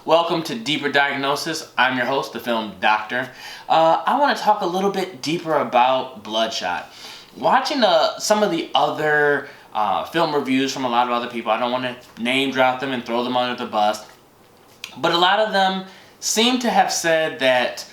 Welcome to Deeper Diagnosis. I'm your host, the film doctor. I want to talk a little bit deeper about Bloodshot. Watching some of the other film reviews from a lot of other people, I don't want to name drop them and throw them under the bus, but a lot of them seem to have said that,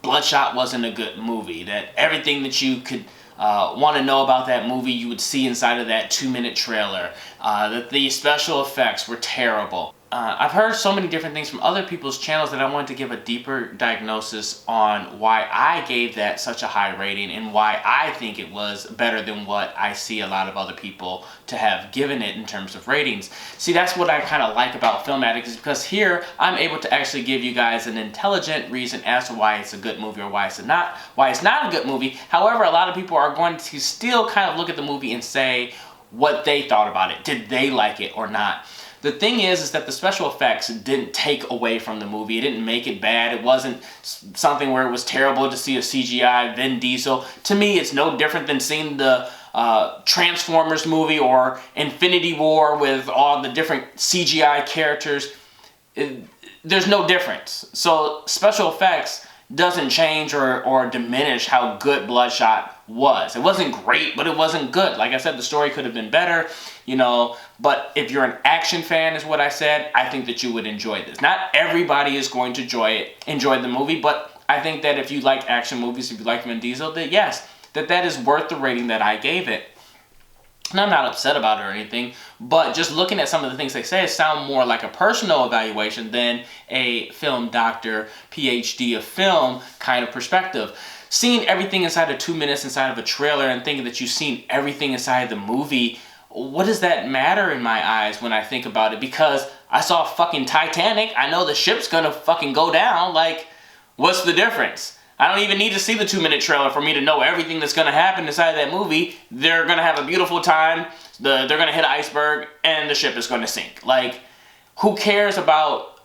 Bloodshot wasn't a good movie, that everything that you could want to know about that movie you would see inside of that 2-minute trailer, that the special effects were terrible. I've heard so many different things from other people's channels that I wanted to give a deeper diagnosis on why I gave that such a high rating and why I think it was better than what I see a lot of other people to have given it in terms of ratings. See, that's what I kind of like about Film Addict, is because here I'm able to actually give you guys an intelligent reason as to why it's a good movie or why it's not a good movie. However, a lot of people are going to still kind of look at the movie and say what they thought about it. Did they like it or not? The thing is that the special effects didn't take away from the movie. It didn't make it bad. It wasn't something where it was terrible to see a CGI Vin Diesel. To me, it's no different than seeing the Transformers movie or Infinity War with all the different CGI characters. There's no difference. So special effects doesn't change or diminish how good Bloodshot was. It wasn't great, but it wasn't good. Like I said, the story could have been better, but if you're an action fan, is what I said, I think that you would enjoy this. Not everybody is going to enjoy the movie, but I think that if you like action movies, if you like Vin Diesel, that yes, that is worth the rating that I gave it. And I'm not upset about it or anything, but just looking at some of the things they say, it sound more like a personal evaluation than a film doctor, PhD of film kind of perspective. Seeing everything inside of 2 minutes inside of a trailer and thinking that you've seen everything inside the movie, what does that matter in my eyes when I think about it? Because I saw fucking Titanic, I know the ship's gonna fucking go down, like, what's the difference? I don't even need to see the 2-minute trailer for me to know everything that's going to happen inside that movie. They're going to have a beautiful time, they're going to hit an iceberg, and the ship is going to sink. Like, who cares about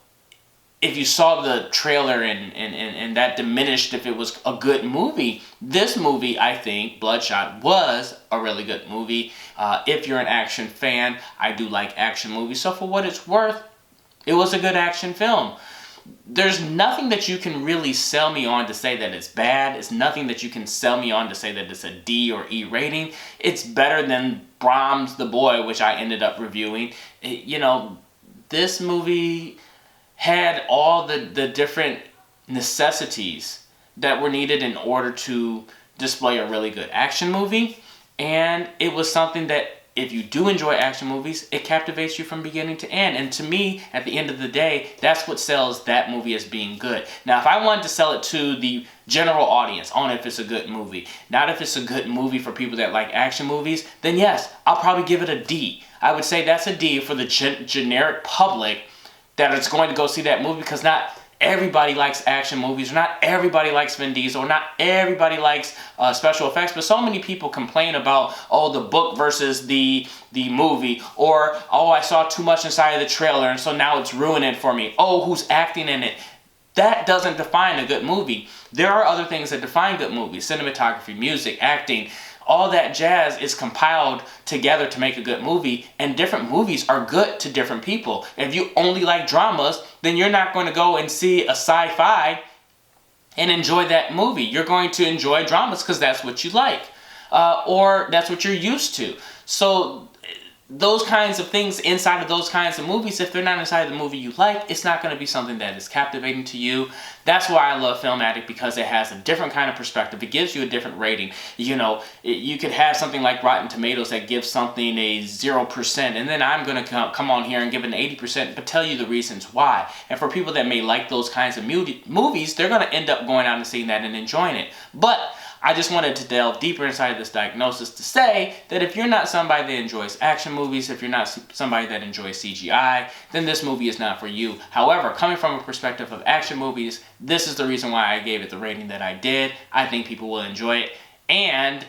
if you saw the trailer and that diminished if it was a good movie? This movie, I think, Bloodshot, was a really good movie. If you're an action fan, I do like action movies, so for what it's worth, it was a good action film. There's nothing that you can really sell me on to say that it's bad. It's nothing that you can sell me on to say that it's a D or E rating. It's better than Brahms the Boy, which I ended up reviewing. This movie had all the different necessities that were needed in order to display a really good action movie. And it was something that, if you do enjoy action movies, it captivates you from beginning to end. And to me, at the end of the day, that's what sells that movie as being good. Now, if I wanted to sell it to the general audience on if it's a good movie, not if it's a good movie for people that like action movies, then yes, I'll probably give it a D. I would say that's a D for the generic public that is going to go see that movie, because not everybody likes action movies, or not everybody likes Vin Diesel, or not everybody likes special effects, but so many people complain about, the book versus the movie, or, I saw too much inside of the trailer, and so now it's ruining it for me. Who's acting in it? That doesn't define a good movie. There are other things that define good movies: cinematography, music, acting. All that jazz is compiled together to make a good movie, and different movies are good to different people. If you only like dramas, then you're not going to go and see a sci-fi and enjoy that movie. You're going to enjoy dramas because that's what you like, or that's what you're used to. So those kinds of things inside of those kinds of movies, if they're not inside of the movie you like, it's not going to be something that is captivating to you. That's why I love Film Addict, because it has a different kind of perspective. It gives you a different rating. You could have something like Rotten Tomatoes that gives something a 0%, and then I'm going to come on here and give it an 80%, but tell you the reasons why. And for people that may like those kinds of movies, they're going to end up going out and seeing that and enjoying it. But I just wanted to delve deeper inside of this diagnosis to say that if you're not somebody that enjoys action movies, if you're not somebody that enjoys CGI, then this movie is not for you. However, coming from a perspective of action movies, this is the reason why I gave it the rating that I did. I think people will enjoy it, and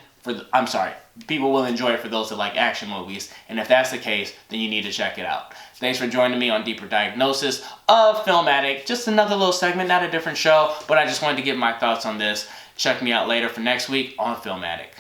people will enjoy it for those that like action movies. And if that's the case, then you need to check it out. Thanks for joining me on Deeper Diagnosis of Film Addict. Just another little segment, not a different show, but I just wanted to give my thoughts on this. Check me out later for next week on Film Addict.